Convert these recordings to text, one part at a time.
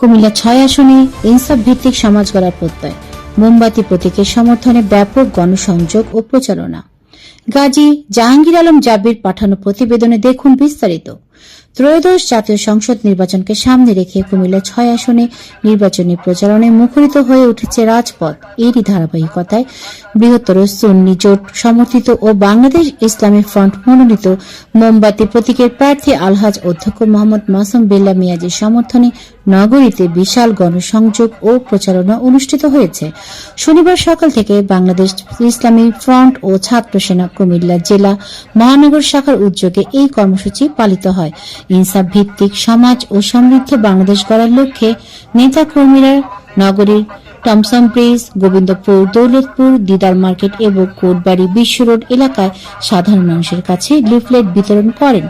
কুমিল্লা ৬ আসনে ইনসাফ ভিত্তিক সমাজ গড়ার প্রত্যয়, মোমবাতি প্রতীকের সমর্থনে ব্যাপক গণসংযোগ ও প্রচারণা। গাজী জাহাঙ্গীর আলম জাবির পাঠানো প্রতিবেদনে দেখুন বিস্তারিত। ত্রয়োদশ জাতীয় সংসদ নির্বাচনকে সামনে রেখে কুমিল্লা ৬ আসনে নির্বাচনী প্রচারণায় মুখরিত হয়ে উঠেছে রাজপথ। এরই ধারাবাহিকতায় বৃহত্তর সুন্নি জোট সমর্থিত ও বাংলাদেশ ইসলামী ফ্রন্ট মনোনীত মোমবাতি প্রতীকের প্রার্থী আলহাজ অধ্যক্ষ মোহাম্মদ মাসুম বিল্লাহ মিয়াজির সমর্থনে নগরীতে বিশাল গণসংযোগ ও প্রচারণা অনুষ্ঠিত হয়েছে। শনিবার সকাল থেকে বাংলাদেশ ইসলামী ফ্রন্ট ও ছাত্র সেনা কুমিল্লা জেলা মহানগর শাখার উদ্যোগে এই কর্মসূচি পালিত হয়। ইনসাফ ভিত্তিক সমাজ ও সমৃদ্ধ বাংলাদেশ গড়ার লক্ষ্যে নেতা কর্মীরা নগরীর টমসন ব্রিজ, গোবিন্দপুর, দৌলতপুর, দিদার মার্কেট এবং কোটবাড়ি বিশ্ব রোড এলাকায় সাধারণ মানুষের কাছে লিফলেট বিতরণ করেন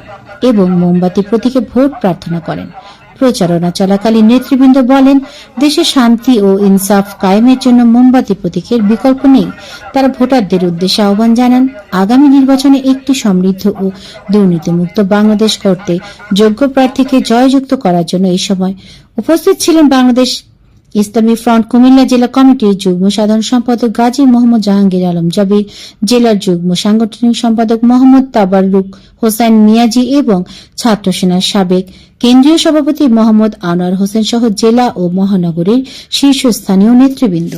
এবং মোমবাতি প্রতীকে ভোট প্রার্থনা করেন। প্রচারণা চলাকালীন নেতৃবৃন্দ বলেন, দেশে শান্তি ও ইনসাফ কায়েমের জন্য মোমবাতি প্রতীকের বিকল্প নেই। তারা ভোটারদের উদ্দেশ্যে আহ্বান জানান, আগামী নির্বাচনে একটি সমৃদ্ধ ও দুর্নীতিমুক্ত বাংলাদেশ করতে যোগ্য প্রার্থীকে জয়যুক্ত করার জন্য এই সময় উপস্থিত ছিলেন বাংলাদেশ ইসলামী ফ্রন্ট কুমিল্লা জেলা কমিটির যুগ্ম সাধারণ সম্পাদক গাজী মোহাম্মদ জাহাঙ্গীর আলম জাবির, জেলার যুগ্ম সাংগঠনিক সম্পাদক মোহাম্মদ তাবাররুক হোসেন মিয়াজি এবং ছাত্র সেনার সাবেক কেন্দ্রীয় সভাপতি মোহাম্মদ আনোয়ার হোসেন সহ জেলা ও মহানগরীর শীর্ষস্থানীয় নেতৃবৃন্দ।